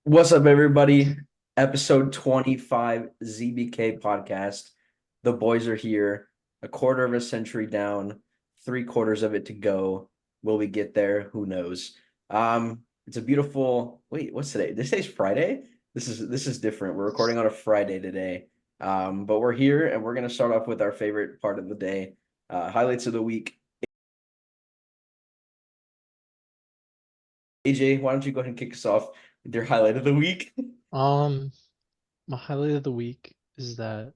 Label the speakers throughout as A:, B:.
A: What's up, everybody? Episode 25 ZBK podcast. The boys are here, a quarter of a century down, three-quarters of it to go. Will we get there? Who knows? It's a beautiful what's today? This day's Friday. This is different. We're recording on a Friday today. But we're here and we're gonna start off with our favorite part of the day, highlights of the week. AJ, why don't you go ahead and kick us off with your highlight of the week?
B: Um, my highlight of the week is that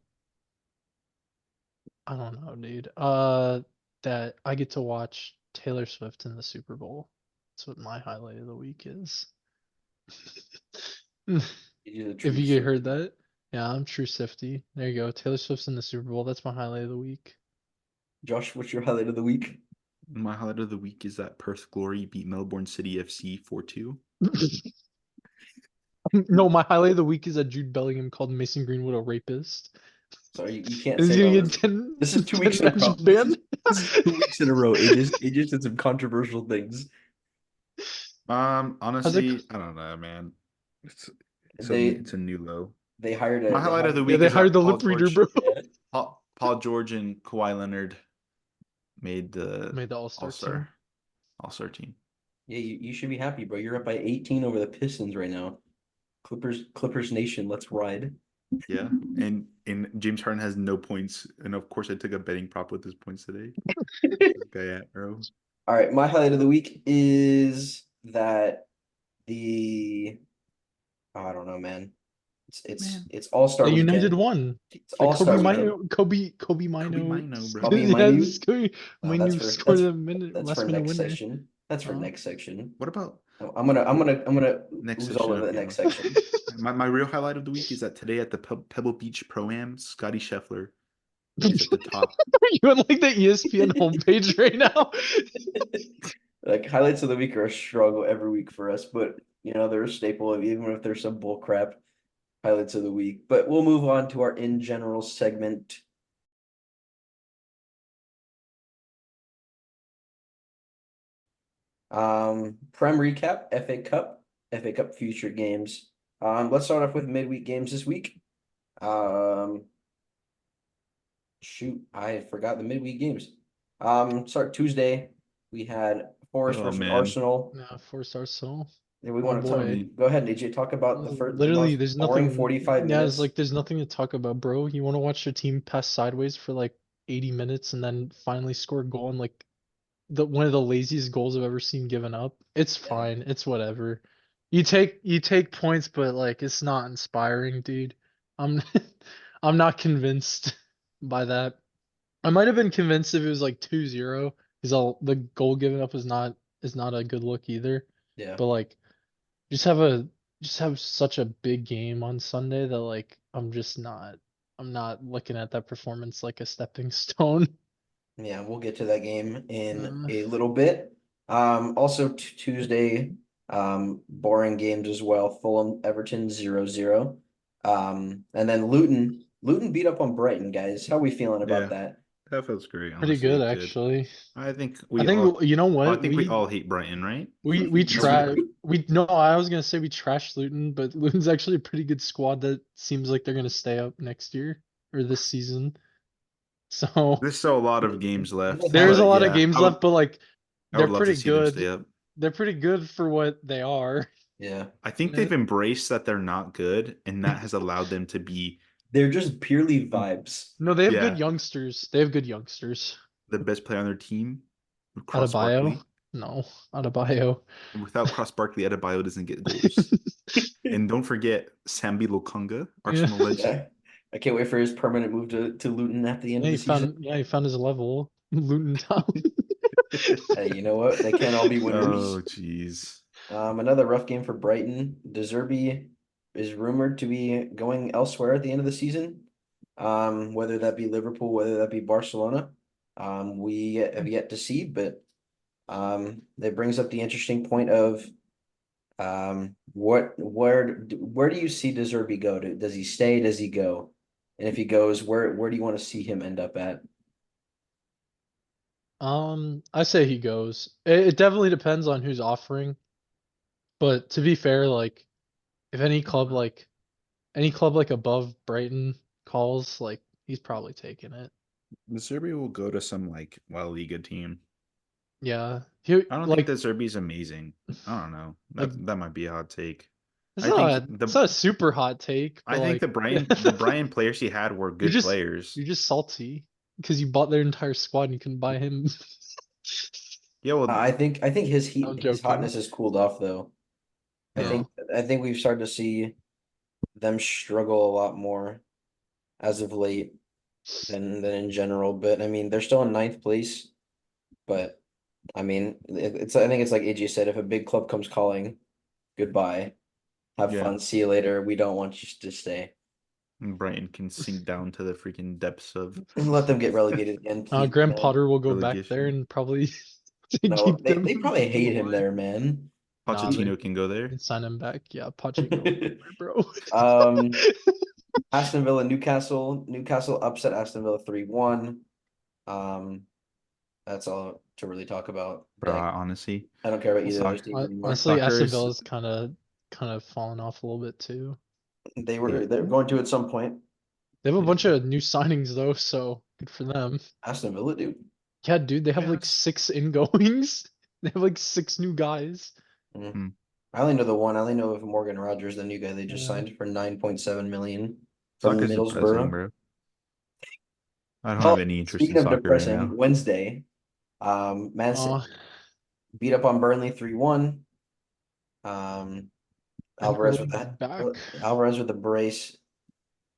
B: I don't know, dude. That I get to watch Taylor Swift in the Super Bowl. That's what my highlight of the week is.
A: You're the
B: If
A: true
B: you heard
A: Swiftie.
B: that, yeah, I'm true Swifty. There you go. Taylor Swift's in the Super Bowl. That's my highlight of the week.
A: Josh, what's your highlight of the week?
C: My highlight of the week is that Perth Glory beat Melbourne City FC 4-2.
B: No, my highlight of the week is that Jude Bellingham called Mason Greenwood a rapist.
A: Sorry, you can't
B: And he's
A: say
B: gonna
A: that
B: get
A: with.
B: 10,
A: This is 2 weeks
B: 10
A: in a
B: match
A: row.
B: ban.
A: This is 2 weeks in a row. It just did some controversial things.
B: How's it?
C: Honestly, I don't know, man. It's
A: They
C: it's a new low.
A: they hired
C: My
A: a they
C: highlight of the
A: hired
B: Yeah,
C: week
B: they
C: is
B: hired
C: that
B: the lip reader, bro.
A: yeah.
C: Paul George and Kawhi Leonard made the
B: Made the All-Star team.
C: All-Star team.
A: Yeah, you should be happy, bro. You're up by 18 over the Pistons right now. Clippers Nation, let's ride.
C: Yeah, and James Harden has no points, and of course I took a betting prop with his points today. This guy at bro.
A: All right, my highlight of the week is that the I don't know, man.
C: Man,
A: It's All-Star
B: The United
A: weekend.
B: won.
A: It's
B: The Kobe
A: All-Star
C: Scrub
A: weekend.
B: Mino, Kobe
C: Kobe
B: Mino,
C: Mino, bro.
A: Bobby
B: yeah,
A: Minu.
B: this Kobe
A: That's
B: Mino
A: for
B: scored a minute,
A: that's for
B: last minute
A: next
B: winner.
A: section. That's for next section.
C: What about
A: I'm gonna
C: next
A: ooze all
C: session
A: over
C: of
A: the next
C: yeah?
A: section.
C: My real highlight of the week is that today at the Pebble Beach Pro-Am, Scotty Scheffler is at the top.
B: You on like the ESPN homepage right now?
A: Like highlights of the week are a struggle every week for us, but they're a staple of even if there's some bull crap highlights of the week. But we'll move on to our in general segment. Prem recap, FA Cup future games. Let's start off with midweek games this week. Um, Shoot, I forgot the midweek games. Start Tuesday. We had Forest
C: Oh
A: versus
C: man,
A: Arsenal.
B: No, forced Arsenal.
A: And we
B: Oh
A: want to
C: I
A: talk.
B: boy.
C: mean,
A: Go ahead, AJ. Talk about the
B: Literally,
A: most
B: there's
A: boring
B: nothing.
A: 45
B: Yeah, it's
A: minutes.
B: like there's nothing to talk about, bro. You want to watch your team pass sideways for like 80 minutes and then finally score a goal in like the one of the laziest goals I've ever seen given up. It's
A: Yeah,
B: fine. It's whatever. You take points, but like it's not inspiring, dude. I'm I'm not convinced by that. I might have been convinced if it was like 2-0 because all the goal given up is not a good look either.
A: yeah,
B: But like just have a just have such a big game on Sunday that like I'm not looking at that performance like a stepping stone.
A: yeah. We'll get to that game in
B: Uh,
A: a little bit. Also Tuesday, boring games as well. Fulham, Everton 0-0. And then Luton beat up on Brighton, guys. How are we feeling about
C: yeah,
A: that?
C: that feels great.
B: Pretty
C: Honestly,
B: good
C: it did.
B: actually.
C: I think
B: I
C: we all,
B: think you know
C: I
B: what
C: think we all hate Brighton, right?
B: we
C: Most
B: try
C: people.
B: we no I was gonna say we trashed Luton, but Luton's actually a pretty good squad that seems like they're gonna stay up next year or this season. So
C: There's still a lot of games
A: They
C: left,
B: there's
A: have
B: a
C: but
B: lot of
C: yeah,
B: games left, but like
C: I
B: they're
C: would love to
B: pretty
C: see them stay
B: good.
C: up.
B: They're pretty good for what they are.
A: yeah.
C: I think
B: Yeah.
C: they've embraced that they're not good, and that has allowed them to be
A: They're just purely vibes.
B: No, they have good
C: yeah,
B: youngsters. They have good youngsters.
C: the best player on their team, Cross
B: Adebayo?
C: Barkley.
B: No, Adebayo.
C: And without Cross Barkley, Adebayo doesn't get goals. And don't forget Sambi Lokonga,
B: Yeah.
C: Arsenal legend.
A: Yeah. I can't wait for his permanent move to Luton at the end of the season.
B: He found his level. Luton Town.
A: Hey, you know what? They can't all be winners.
C: Oh, jeez.
A: Another rough game for Brighton. De Zerbi is rumored to be going elsewhere at the end of the season. Whether that be Liverpool, whether that be Barcelona. We have yet to see, but that brings up the interesting point of where do you see De Zerbi go to? Does he stay? Does he go? And if he goes, where do you want to see him end up at?
B: I say he goes. It definitely depends on who's offering, but to be fair, like if any club like above Brighton calls, like he's probably taking it.
C: The Zerbi will go to some like La Liga team.
B: Yeah, he
C: I don't think
B: like
C: that Zerbi's amazing. I don't know.
B: like
C: That might be a hot take.
B: it's
C: I
B: not
C: think
B: a, it's not a super hot take, but
C: I think
B: like
C: the Brian players he had were
B: you're
C: good
B: just
C: players.
B: you're just salty because you bought their entire squad and you couldn't buy him.
C: Yeah, well,
A: I think
B: I'm
A: his
B: joking.
A: hotness has cooled off though. I
B: Yeah.
A: think I think we've started to see them struggle a lot more as of late than in general. But I mean, they're still in ninth place. But I mean, it's I think it's like AJ said, if a big club comes calling, goodbye, have
C: yeah,
A: fun, see you later. We don't want you to stay.
C: Brighton can sink down to the freaking depths of
A: And let them get relegated again, please,
B: Graham
A: man.
B: Potter will go back there
C: relegation.
B: and probably
A: No,
B: keep
A: they
B: them.
A: probably
B: keep them
A: hate him
B: alive.
A: there, man.
B: Nah, they
C: Pochettino can go there.
B: can sign him back. Yeah, Pache go anywhere, bro.
A: Um, Aston Villa, Newcastle. Newcastle upset Aston Villa 3-1. Um, that's all to really talk about
C: Bro,
A: that.
C: honestly,
A: I don't care about either of those
C: soccer,
A: teams anymore.
B: Honestly,
C: soccer
B: Aston
C: is
B: Villa's kind of fallen off a little bit too.
A: They're going to at some point.
B: They have a
C: yeah.
B: bunch of new signings though, so good for them.
A: Aston Villa, dude.
B: Yeah, dude, they have like
C: Yes.
B: 6 ingoings. They have like 6 new guys.
A: Mm.
C: Hmm.
A: I only know the one. I only know of Morgan Rogers, the new guy they just
B: Yeah.
A: signed for 9.7 million from
C: Soccer's depressing,
A: Middlesbrough.
C: bro. I don't
A: Oh,
C: have any interest in
A: speaking of
C: soccer right
A: depressing,
C: now.
A: Wednesday, Man
B: Uh,
A: City beat up on Burnley 3-1. Um,
B: and
A: Alvarez with
B: Erling's
A: that.
B: back.
A: Alvarez with the brace.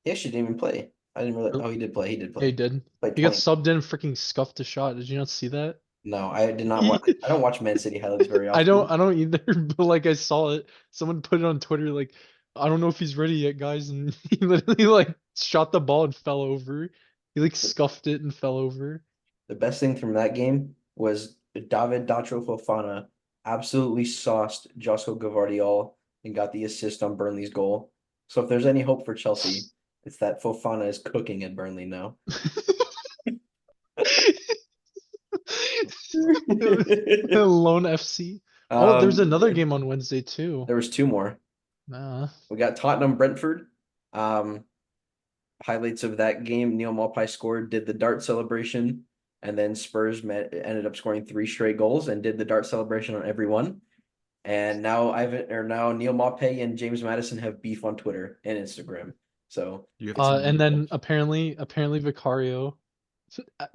A: He actually didn't even play. I didn't really.
B: Er-
A: Oh, he did play. He did
B: Yeah, he
A: play.
B: did.
A: Played
B: He got
A: 20.
B: subbed in, freaking scuffed a shot. Did you not see that?
A: No, I did not watch. I don't watch Man City highlights very
B: I don't
A: often.
B: I don't either, but like I saw it. Someone put it on Twitter like I don't know if he's ready yet, guys, and he literally like shot the ball and fell over. He like scuffed it and fell over.
A: The best thing from that game was David Datro Fofana absolutely sauced Josko Gvardiol and got the assist on Burnley's goal. So if there's any hope for Chelsea, it's that Fofana is cooking at Burnley now.
B: Lone FC. Oh, there's another
A: Yeah,
B: game on Wednesday too.
A: there was two more.
B: Nah.
A: We got Tottenham Brentford. Um, Highlights of that game: Neil Maupay scored, did the dart celebration, and then ended up scoring three straight goals and did the dart celebration on every one. And now Neil Maupay and James Madison have beef on Twitter and Instagram. So
C: You have
A: it's
C: to.
B: And then apparently Vicario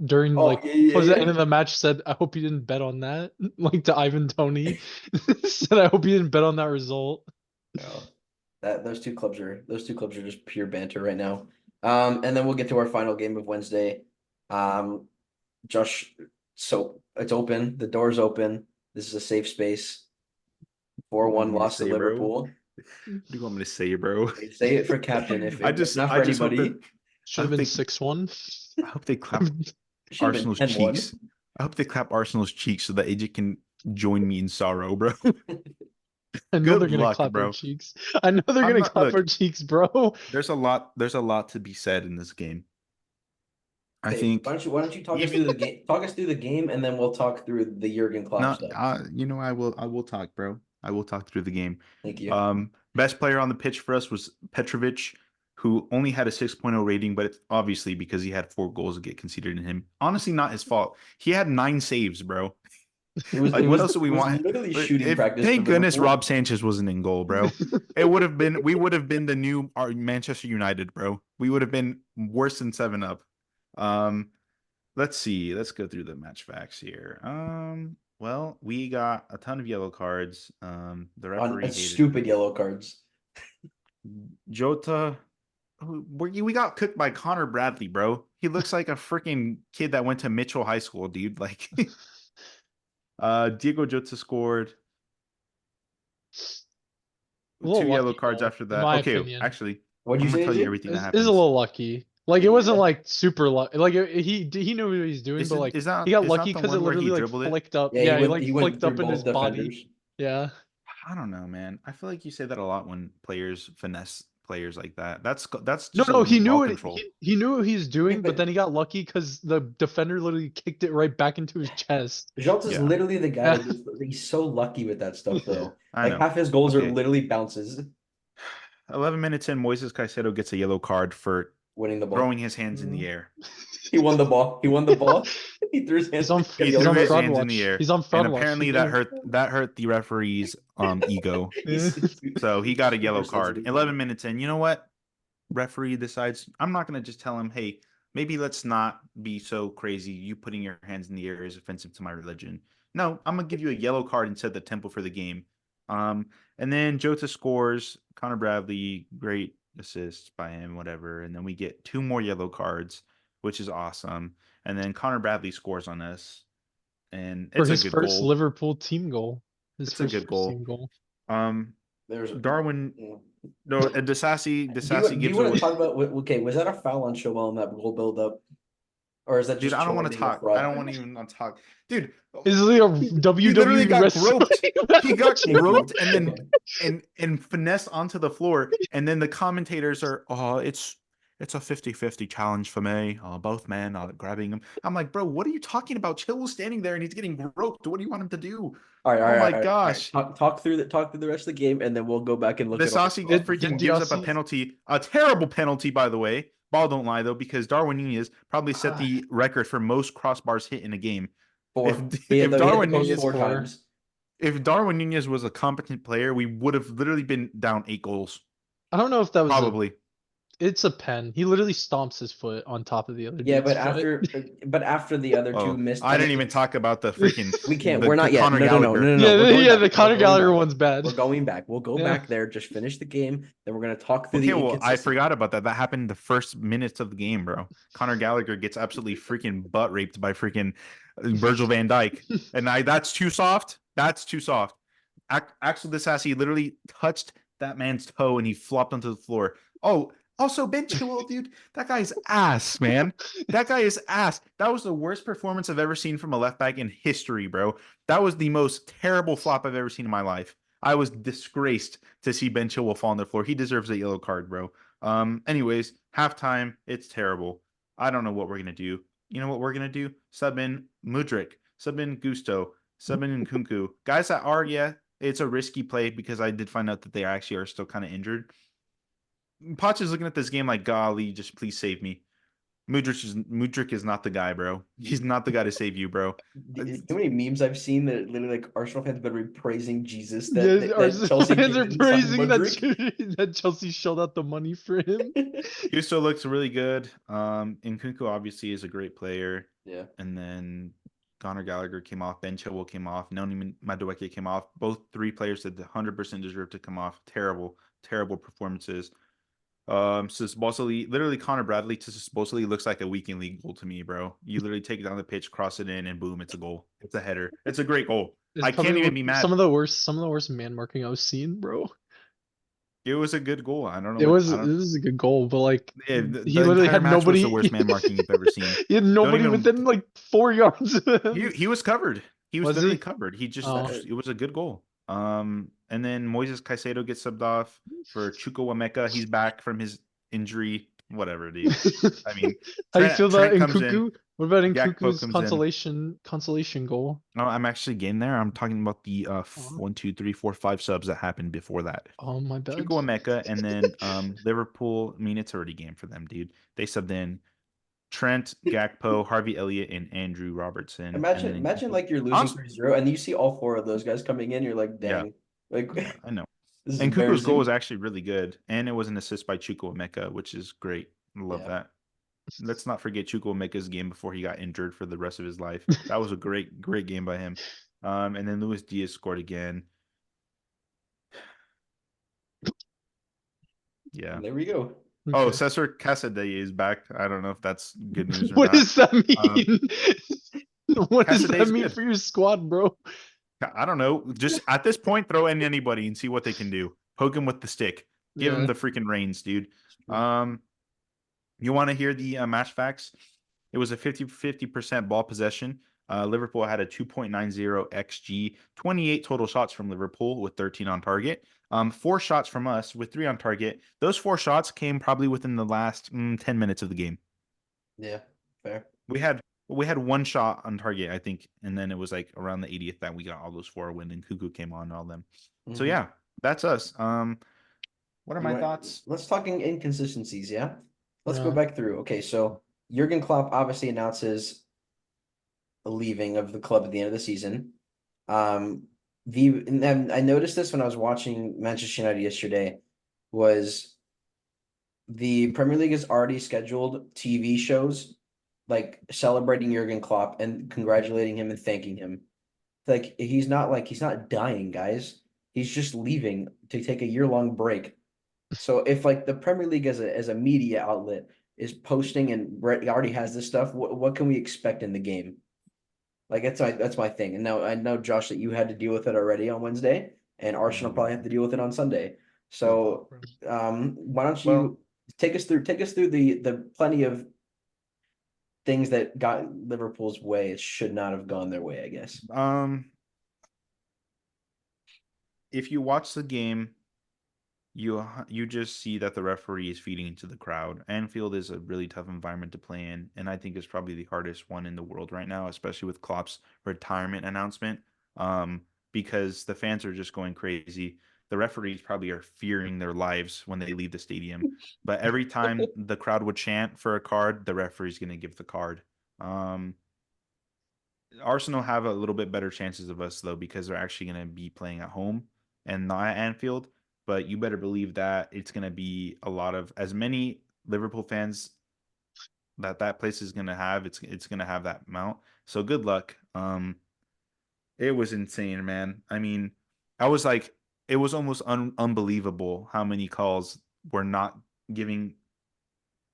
B: during
A: oh
B: like
A: yeah yeah
B: towards the end
A: yeah.
B: of the match said, "I hope you didn't bet on that." Like to Ivan Toney, said, "I hope you didn't bet on that result."
A: No, that those two clubs are just pure banter right now. And then we'll get to our final game of Wednesday. Um, Josh, so it's open. The door's open. This is a safe space.
C: What do you
A: 4-1
C: want me to
A: loss to
C: say, bro?
A: Liverpool.
C: What do you want me to say, bro?
A: Say it for captain if not
C: I
A: for
C: just hope that
A: anybody.
C: I
B: Should have
C: hope
B: been
C: they
B: 6-1.
C: I hope they clap
A: Should have been
C: Arsenal's
A: 10-1.
C: cheeks. I hope they clap Arsenal's cheeks so that AJ can join me in sorrow, bro.
B: I know they're
C: Good
B: gonna
C: luck,
B: clap our
C: bro.
B: cheeks. I know they're
C: I'm
B: gonna
C: not
B: clap our
C: look,
B: cheeks, bro.
C: there's a lot to be said in this game. I
A: Okay,
C: think
A: why don't you talk us
C: even
A: through the game? Talk us through the game, and then we'll talk through the Jurgen Klopp
C: no,
A: stuff.
C: you know, I will talk, bro. I will talk through the game.
A: Thank you.
C: Best player on the pitch for us was Petrovic, who only had a 6.0 rating, but it's obviously because he had 4 goals that get conceded in him. Honestly, not his fault. He had 9 saves, bro.
A: It was
C: Like,
A: it
C: what
A: was
C: else do we
A: it was
C: want?
A: literally
C: But
A: shooting
C: if
A: practice for
C: thank goodness
A: Liverpool.
C: Rob Sanchez wasn't in goal, bro. It would have been we would have been the new Manchester United, bro. We would have been worse than 7-Up. Um, let's see. Let's go through the match facts here. Well, we got a ton of yellow cards. The
A: On
C: referee hated
A: stupid yellow cards.
C: Jota. We got cooked by Connor Bradley, bro. He looks like a freaking kid that went to Mitchell High School, dude. Like, Diego Jota scored
B: A little
C: 2 yellow
B: lucky
C: cards
B: though,
C: after
B: in
C: that.
B: my
C: Okay,
B: opinion.
C: actually,
A: What'd you
C: I'm gonna
A: say,
C: tell you
A: AJ?
C: everything that
B: Is a
C: happens.
B: little lucky. Like it wasn't
A: Yeah.
B: like super lucky. Like he knew what he was doing, but like he got
C: Is
B: lucky
C: that the
B: because it
C: one where he
B: literally like
C: dribbled it?
B: flicked up.
A: Yeah,
B: Yeah, he like
A: he went
B: flicked
A: through
B: up in his
A: both
B: body.
A: defenders.
B: Yeah.
C: I don't know, man. I feel like you say that a lot when players finesse players like that. That's
B: No,
C: just a
B: no, he knew
C: ball
B: what
C: control.
B: he knew what he was
A: Yeah,
B: doing, but
A: but
B: then he got lucky because the defender literally kicked it right back into his chest.
A: Jota's
C: Yeah,
A: literally the guy
B: Yeah.
A: that he's so lucky with that stuff,
C: yeah,
A: though.
C: I
A: Like
C: know.
A: half his goals are
C: Okay,
A: literally bounces.
C: 11 minutes in, Moises Caicedo gets a yellow card for
A: winning the ball.
C: throwing his hands in the air.
A: He won the ball. He won the ball. He threw his hands.
B: He's on
A: Got a
C: He
B: he's
A: yellow
C: threw
B: on
C: his
A: card.
B: fraud
C: hands in
B: watch.
C: the air,
B: He's on
C: and
B: fraud watch.
C: apparently that hurt the referee's ego. So he got a yellow card. 11 minutes in. You know what? Referee decides I'm not going to just tell him, hey, maybe let's not be so crazy. You putting your hands in the air is offensive to my religion. No, I'm going to give you a yellow card and set the tempo for the game. And then Jota scores. Connor Bradley, great assist by him, whatever. And then we get 2 more yellow cards, which is awesome. And then Connor Bradley scores on us. And
B: For
C: it's a
B: his
C: good
B: first
C: goal.
B: Liverpool team goal. His
C: It's a good
B: first
C: goal.
B: team goal.
A: There's
C: Darwin,
A: yeah.
C: no, and Disasi
A: Do you
C: gives
A: want to
C: away.
A: talk about? Okay, was that a foul on Chilwell in that goal build up, or is that
C: Dude,
A: just
C: I don't
A: Chilwell
C: want to
A: being a
C: talk.
A: fraud?
C: I don't want to even talk. Dude,
B: Is it a
C: he literally
B: WWE
C: got
B: wrestling
C: groped. He got
A: Thank you.
C: groped and then
A: Okay.
C: and finessed onto the floor. And then the commentators are, oh, it's a 50-50 challenge for me. Both men are grabbing him. I'm like, bro, what are you talking about? Chilwell's standing there and he's getting groped. What do you want him to do?
A: All right, all
C: Oh
A: right,
C: my
A: all right, all right.
C: gosh.
A: Talk through the rest of the game, and then we'll go back and look at all the
C: Disasi
A: stuff.
C: freaking
B: Did
C: gives up a
B: Diassi-
C: penalty, a terrible penalty, by the way. Ball don't lie though, because Darwin Nunez probably set the record for most crossbars hit in a game.
A: Four.
C: If
A: He
C: Darwin
A: hit the post
C: Nunez
A: 4 times.
C: if Darwin Nunez was a competent player, we would have literally been down 8 goals.
B: I don't know if that was
C: Probably.
B: it's a pen. He literally stomps his foot on top of the other
A: Yeah,
B: dude's
A: but after the other two missed
C: I didn't even
A: penalties,
C: talk about the freaking
A: we can't.
C: the
A: We're not yet.
C: Conor
A: No.
C: Gallagher.
B: Yeah,
A: We're going back.
B: the Conor
A: We're going
B: Gallagher
A: back.
B: one's bad.
A: We're going back. We'll go
B: Yeah.
A: back there. Just finish the game. Then we're gonna talk through
C: Okay,
A: the
C: well, I
A: inconsistency.
C: forgot about that. That happened the first minutes of the game, bro. Conor Gallagher gets absolutely freaking butt raped by freaking Virgil van Dijk. And that's too soft. That's too soft. Axel Disasi literally touched that man's toe and he flopped onto the floor. Oh, also Ben Chilwell, dude. That guy's ass, man. That guy is ass. That was the worst performance I've ever seen from a left back in history, bro. That was the most terrible flop I've ever seen in my life. I was disgraced to see Ben Chilwell fall on the floor. He deserves a yellow card, bro. Anyways, halftime, it's terrible. I don't know what we're gonna do. You know what we're gonna do? Sub in Mudryk, sub in Gusto, sub in Nkunku. Guys that are, yeah, it's a risky play because I did find out that they actually are still kind of injured. Poch is looking at this game like, golly, just please save me. Mudryk is not the guy, bro. He's not the guy to save you, bro.
A: You know how many memes I've seen that literally like Arsenal fans better be praising Jesus
B: Yeah,
A: that
B: Arsenal
A: Chelsea
B: fans are
A: didn't sign
B: praising
A: Mudryk.
B: that Chelsea shelled out the money for him.
C: Gusto looks really good. Nkunku obviously is a great player.
A: Yeah.
C: And then Conor Gallagher came off. Ben Chilwell came off. Noni Madueke came off. Both 3 players that 100% deserve to come off. Terrible performances. Supposedly, literally Connor Bradley to supposedly looks like a weekend league goal to me, bro. You literally take it down the pitch, cross it in, and boom, it's a goal. It's a header. It's a great goal.
B: It's
C: I can't
B: probably
C: even be mad.
B: Some of the worst man marking I've seen, bro.
C: It was a good goal. I don't know.
B: It was a good goal, but like
C: Yeah,
B: he literally
C: entire
B: had
C: match
B: nobody.
C: was the worst man marking you've ever seen.
B: He had nobody
C: even-
B: within like 4 yards of him.
C: He was covered. He was
B: Was
C: literally
B: he?
C: covered. He just
B: Oh.
C: it was a good goal. And then Moises Caicedo gets subbed off for Chuko Wameka. He's back from his injury. Whatever, dude. I mean,
B: How do you feel about
C: Trent comes in.
B: Nkunku? What about
C: Gakpo
B: Nkunku's
C: comes in.
B: consolation goal?
C: No, I'm actually getting there. I'm talking about the 1, 2, 3, 4, 5 subs that happened before that.
B: Oh my bad.
C: Chuko Wameka and then Liverpool. I mean, it's already game for them, dude. They subbed in Trent, Gakpo, Harvey Elliott, and Andrew Robertson.
A: Imagine like you're losing 3-0 and you see all 4 of those guys coming in. You're like, dang. Like,
C: yeah, I know.
A: this is
C: And Kuku's goal
A: embarrassing.
C: was actually really good, and it was an assist by Chuko Wameka, which is great. I love
A: Yeah.
C: that. Let's not forget Chuko Wameka's game before he got injured for the rest of his life. That was a great game by him. And then Luis Diaz scored again. Yeah.
A: And there we go.
C: Oh,
B: Okay.
C: Cesar Casadei is back. I don't know if that's good news or
B: What
C: not.
B: does that mean? What does that
C: Casadei's
B: mean
C: good.
B: for your squad, bro?
C: I don't know. Just at this point, throw in anybody and see what they can do. Poke him with the stick. Give him the freaking reins, dude. You want to hear the match facts? It was a 50% ball possession. Liverpool had a 2.90 XG, 28 total shots from Liverpool with 13 on target. 4 shots from us with 3 on target. Those 4 shots came probably within the last 10 minutes of the game.
A: Yeah, fair.
C: We had 1 shot on target, I think, and then it was like around the 80th that we got all those 4 when Nkunku came on and all them. So yeah, that's us. What are
A: You
C: my
A: want
C: thoughts?
A: let's talking inconsistencies, yeah? Let's go
B: Yeah.
A: back through. Okay, so Jurgen Klopp obviously announces a leaving of the club at the end of the season. Um, and then I noticed this when I was watching Manchester United yesterday, was the Premier League has already scheduled TV shows like celebrating Jurgen Klopp and congratulating him and thanking him. Like he's not dying, guys. He's just leaving to take a year-long break. So if like the Premier League as a media outlet is posting and already has this stuff, what can we expect in the game? Like that's my thing. And now I know Josh that you had to deal with it already on Wednesday, and Arsenal probably have to deal with it on Sunday.
B: We'll talk,
A: So
B: bro.
A: why don't
C: Well,
A: you take us through the plenty of things that got Liverpool's way. It should not have gone their way, I guess.
C: if you watch the game, you just see that the referee is feeding into the crowd. Anfield is a really tough environment to play in, and I think it's probably the hardest one in the world right now, especially with Klopp's retirement announcement. Because the fans are just going crazy. The referees probably are fearing their lives when they leave the stadium. But every time the crowd would chant for a card, the referee's going to give the card. Um, Arsenal have a little bit better chances of us though because they're actually going to be playing at home and not at Anfield. But you better believe that it's going to be a lot of as many Liverpool fans that place is going to have. It's going to have that amount. So good luck. It was insane, man. I mean, I was like, it was almost unbelievable how many calls were not giving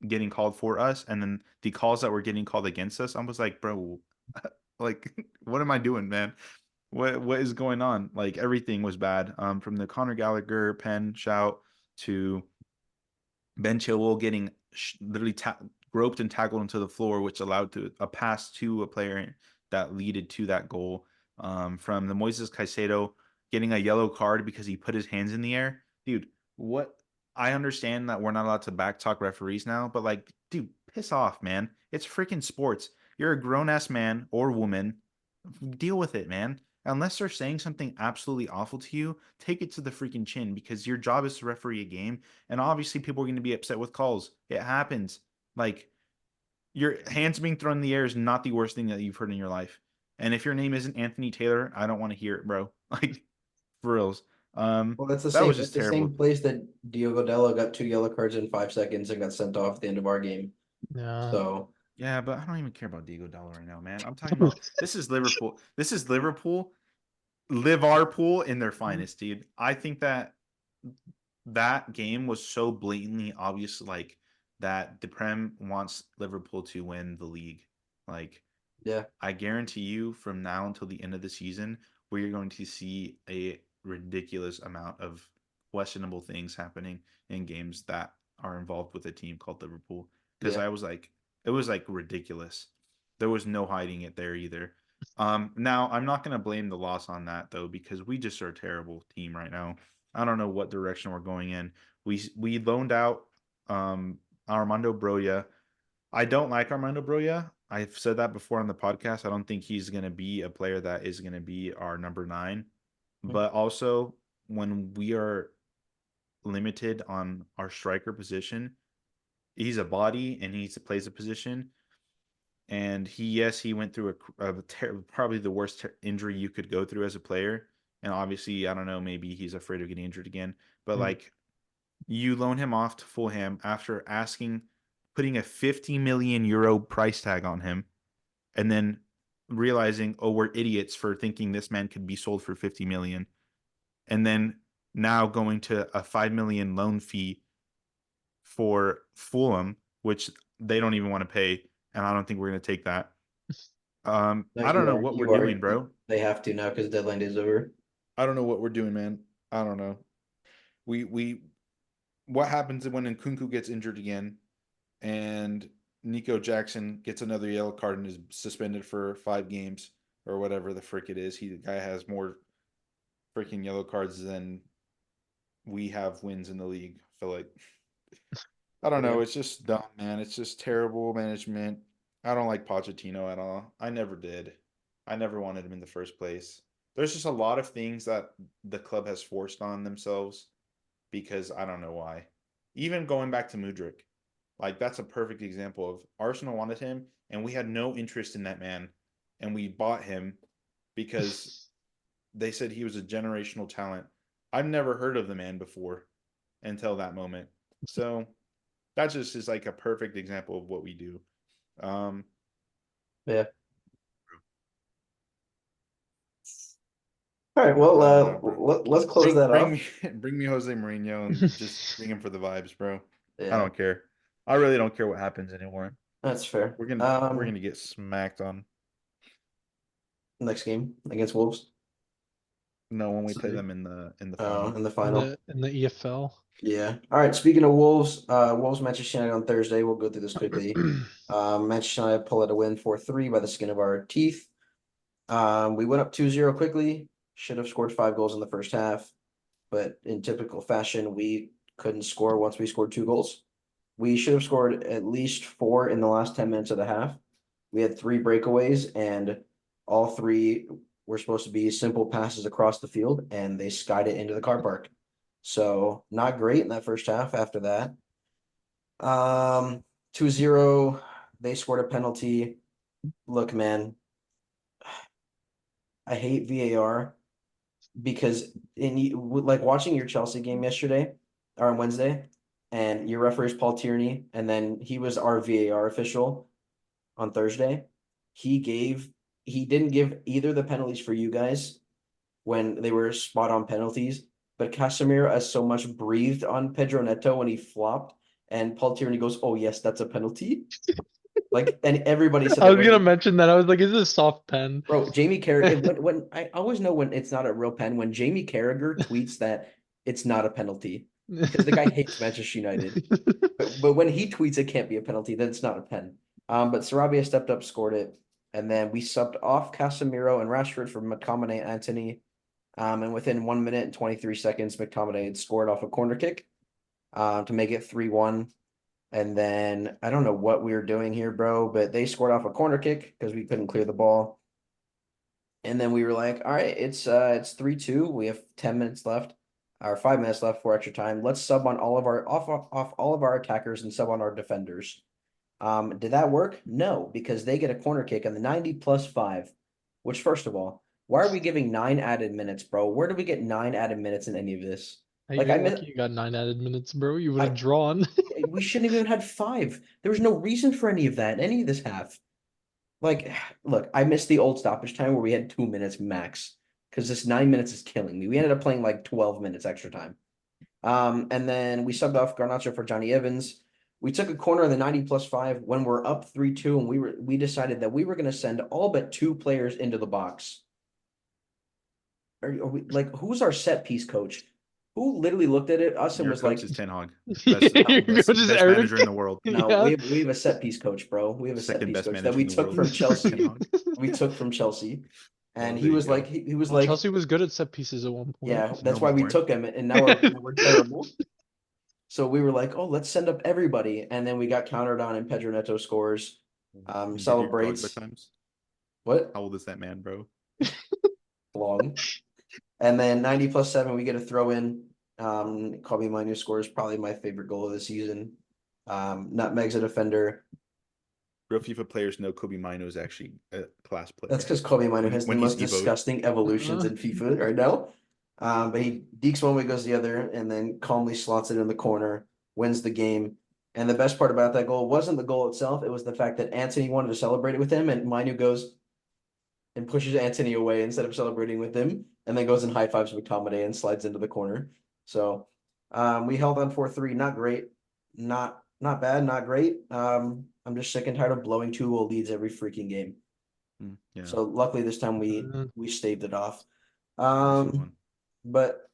C: getting called for us, and then the calls that were getting called against us. I was like, bro, like, what am I doing, man? What is going on? Like everything was bad. From the Conor Gallagher pen shout to Ben Chilwell getting literally groped and tackled into the floor, which allowed to a pass to a player that leaded to that goal. From the Moises Caicedo getting a yellow card because he put his hands in the air, dude. What I understand that we're not allowed to backtalk referees now, but like, dude, piss off, man. It's freaking sports. You're a grown ass man or woman. Deal with it, man. Unless they're saying something absolutely awful to you, take it to the freaking chin because your job is to referee a game. And obviously, people are going to be upset with calls. It happens. Like, your hands being thrown in the air is not the worst thing that you've heard in your life. And if your name isn't Anthony Taylor, I don't want to hear it, bro. Like, for reals.
A: Well, that's the
C: That
A: same.
C: was
A: That's
C: just
A: the same
C: terrible.
A: place that Diogo Dallo got 2 yellow cards in 5 seconds and got sent off at the end of our game.
B: Yeah.
A: So
C: Yeah, but I don't even care about Diego Dallo right now, man. I'm talking about this is Liverpool. This is Liverpool, Liverpool in their finest, dude. I think that game was so blatantly obvious, like that the Prem wants Liverpool to win the league. Like,
A: yeah,
C: I guarantee you from now until the end of the season, we're going to see a ridiculous amount of questionable things happening in games that are involved with a team called Liverpool. Because
A: yeah,
C: it was like ridiculous. There was no hiding it there either. Now I'm not going to blame the loss on that though, because we just are a terrible team right now. I don't know what direction we're going in. We loaned out Armando Broya. I don't like Armando Broya. I've said that before on the podcast. I don't think he's going to be a player that is going to be our number 9. But also, when we are limited on our striker position, he's a body and he plays a position. And yes, he went through probably the worst injury you could go through as a player. And obviously, I don't know, maybe he's afraid of getting injured again. But
A: Mhm.
C: like, you loan him off to Fulham after putting a 50 million euro price tag on him, and then realizing, oh, we're idiots for thinking this man could be sold for 50 million, and then now going to a 5 million loan fee for Fulham, which they don't even want to pay, and I don't think we're going to take that.
A: no,
C: I don't
A: you
C: know
A: are.
C: what we're
A: You are.
C: doing, bro.
A: They have to now because deadline is over.
C: I don't know what we're doing, man. I don't know. We what happens when Nkunku gets injured again and Nico Jackson gets another yellow card and is suspended for 5 games or whatever the frick it is. The guy has more freaking yellow cards than we have wins in the league. I feel like I don't
A: Yeah.
C: know. It's just dumb, man. It's just terrible management. I don't like Pochettino at all. I never did. I never wanted him in the first place. There's just a lot of things that the club has forced on themselves because I don't know why. Even going back to Mudryk, like that's a perfect example of Arsenal wanted him, and we had no interest in that man, and we bought him because they said he was a generational talent. I've never heard of the man before until that moment. So that just is like a perfect example of what we do.
A: Yeah. All right. Well,
C: I don't know, bro.
A: let's close that off.
C: Bring me Jose Mourinho and just bring him for the vibes, bro. I
A: Yeah,
C: don't care. I really don't care what happens anymore.
A: that's fair.
C: We're gonna get smacked on.
A: Next game against Wolves.
C: No, when we play
B: Sunday.
C: them in the final.
A: In the final.
B: In the EFL.
A: Yeah. All right. Speaking of Wolves, Wolves Manchester United on Thursday. We'll go through this quickly. Manchester United pull out a win 4-3 by the skin of our teeth. We went up 2-0 quickly. Should have scored 5 goals in the first half, but in typical fashion, we couldn't score once we scored 2 goals. We should have scored at least 4 in the last 10 minutes of the half. We had 3 breakaways, and all 3 were supposed to be simple passes across the field, and they skied it into the car park. So not great in that first half after that. 2-0, they scored a penalty. Look, man, I hate VAR because like watching your Chelsea game yesterday or on Wednesday, and your referee is Paul Tierney, and then he was our VAR official on Thursday. He didn't give either the penalties for you guys when they were spot on penalties, but Casemiro has so much breathed on Pedro Neto when he flopped, and Paul Tierney goes, "Oh yes, that's a penalty." Like, and everybody said
B: I
A: that
B: was gonna mention that. I was like, is this a soft pen?
A: bro, Jamie Carragher. When I always know when it's not a real pen when Jamie Carragher tweets that it's not a penalty because the guy hates Manchester United. But when he tweets it can't be a penalty, then it's not a pen. But Sarabia stepped up, scored it, and then we subbed off Casemiro and Rashford for McTominay and Anthony. And within 1 minute and 23 seconds, McTominay had scored off a corner kick to make it 3-1. And then I don't know what we were doing here, bro, but they scored off a corner kick because we couldn't clear the ball. And then we were like, all right, it's 3-2. We have 10 minutes left, or 5 minutes left for extra time. Let's sub on all of our off all of our attackers and sub on our defenders. Did that work? No, because they get a corner kick on the 90 plus 5, which first of all, why are we giving 9 added minutes, bro? Where do we get 9 added minutes in any of this?
B: Hey,
A: Like
B: you're lucky you got 9 added minutes, bro. You would have drawn.
A: we shouldn't have even had 5. There was no reason for any of that, any of this half. Like, look, I missed the old stoppage time where we had 2 minutes max because this 9 minutes is killing me. We ended up playing like 12 minutes extra time. And then we subbed off Garnacho for Johnny Evans. We took a corner in the 90 plus 5 when we're up 3-2, and we decided that we were going to send all but 2 players into the box. Are we like who's our set piece coach? Who literally looked at us and
C: Your
A: was
C: coach
A: like,
C: is Ten Hag.
B: Your
C: Best
B: coach is Eric.
C: manager in the world.
A: no,
B: Yeah.
A: we have a set piece coach, bro. We have a set
C: Second
A: piece
C: best
A: coach that
C: manager
A: we
C: in the
A: took
C: world.
A: from Chelsea.
C: Ten Hag.
A: We took from Chelsea, and
C: Well,
A: he
C: there
A: was
C: you go.
A: like, he was
B: Well,
A: like,
B: Chelsea was good at set pieces at one point.
A: yeah, that's
C: No
A: why we
C: more.
A: took him, and now we're terrible. So we were like, oh, let's send up everybody, and then we got countered on, and Pedro Neto scores,
C: And did your
A: celebrates.
C: Drogba times?
A: What?
C: How old is that man, bro?
A: Long. And then 90 plus 7, we get a throw in. Kobe Minu scores probably my favorite goal of the season. Nutmeg's a defender.
C: Real FIFA players know Kobe Mino is actually a class player.
A: That's because Kobe Minu has the
C: when he's
A: most
C: Evo'd.
A: disgusting evolutions in FIFA right now. But he dekes one way, goes the other, and then calmly slots it in the corner, wins the game. And the best part about that goal wasn't the goal itself. It was the fact that Anthony wanted to celebrate it with him, and Minu goes and pushes Anthony away instead of celebrating with him, and then goes and high fives McTominay and slides into the corner. So we held on 4-3. Not great. Not bad, not great. I'm just sick and tired of blowing 2-goal leads every freaking game.
C: Yeah.
A: So luckily this time we staved it off.
C: Won.
A: But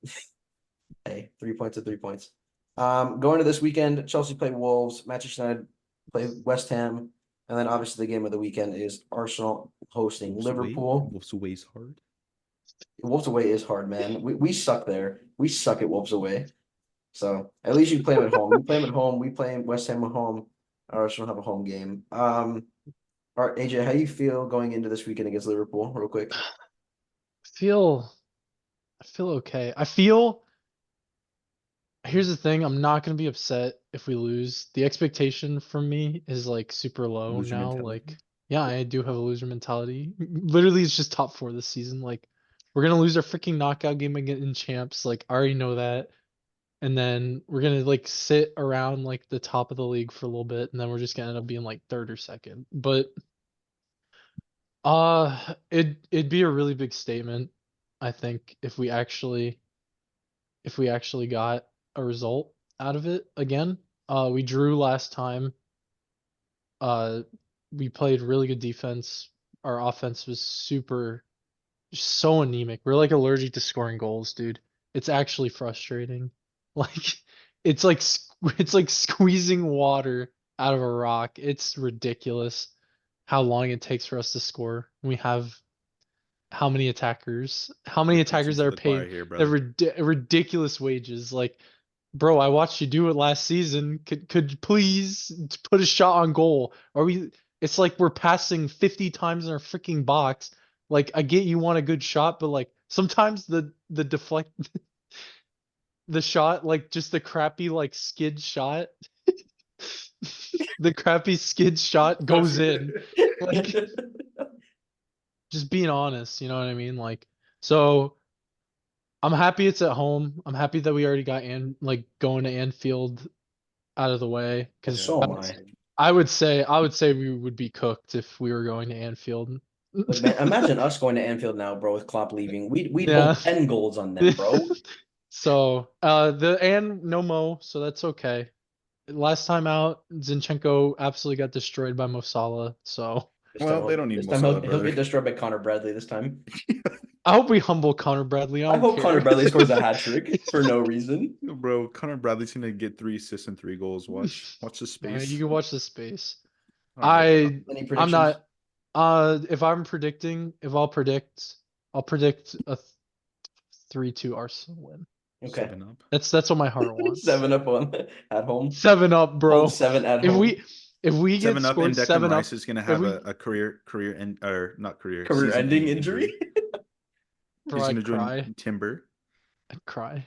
A: hey, 3 points to 3 points. Going to this weekend, Chelsea play Wolves, Manchester United play West Ham, and then obviously the game of the weekend is Arsenal hosting
C: Wolves away?
A: Liverpool.
C: Wolves away is hard.
A: Wolves away is hard, man. We suck there. We suck at Wolves away. So at least you play them at home. We play them at home. We play West Ham at home. Arsenal have a home game. All right, AJ, how you feel going into this weekend against Liverpool, real quick?
B: I feel okay. I feel Here's the thing, I'm not gonna be upset if we lose. The expectation from me is like super low
C: Loser
B: now.
C: mentality.
B: Like, yeah, I do have a loser mentality. Literally, it's just top four this season. Like, we're gonna lose our freaking knockout game against champs. Like, I already know that. And then we're gonna like sit around like the top of the league for a little bit, and then we're just gonna end up being like third or second. But it'd be a really big statement, I think, if we actually got a result out of it again. We drew last time. Uh, we played really good defense. Our offense was so anemic. We're like allergic to scoring goals, dude. It's actually frustrating. Like it's like squeezing water out of a rock. It's ridiculous how long it takes for us to score. We have how many
C: You're preaching
B: attackers that
C: to
B: are
C: the choir
B: paid
C: here,
B: the
C: brother.
B: ridiculous wages. Like, bro, I watched you do it last season. Could you please put a shot on goal? Or we it's like we're passing 50 times in our freaking box. Like, I get you want a good shot, but like sometimes the deflect the shot, like just the crappy like skid shot, the crappy skid shot goes in. Like, just being honest, you know what I mean? Like, so I'm happy it's at home. I'm happy that we already got like going to Anfield out of the way,
A: Well,
B: because
C: Yeah,
A: so
C: me
A: am I.
C: too.
B: I would say we would be cooked if we were going to Anfield.
A: Look, man, imagine us going to Anfield now, bro, with Klopp leaving. We'd
B: Yeah.
A: hold 10 goals on them, bro.
B: So no Mo, so that's okay. Last time out, Zinchenko absolutely got destroyed by Mo Salah. So
C: Well, they don't need
A: This
C: Mo
A: time
C: Salah,
A: he'll
C: brother.
A: get destroyed by Connor Bradley this time.
B: I hope we humble Connor Bradley. I
A: I
B: don't
A: hope Connor
B: care.
A: Bradley scores a hat trick for no reason.
C: Bro, Connor Bradley's gonna get 3 assists and 3 goals. Watch the
B: You
C: space.
B: can watch the space.
C: All right.
A: Any
B: I'm
A: predictions?
B: not. If I'm predicting, if I'll predict a 3-2 Arsenal win.
A: Okay.
C: 7 up.
B: That's what my heart wants.
A: 7 up on at home.
B: 7-up,
A: Hold
B: bro.
A: 7 at
B: If
A: home.
B: we get
C: 7 up, and
B: scored
C: Declan
B: 7-up,
C: Rice is gonna
B: if
C: have
B: we
C: a career end, or not career,
A: Career-ending
C: season-ending
A: injury.
C: injury.
B: bro,
C: He's
B: I'd
C: gonna join
B: cry.
C: Timber.
B: I'd cry.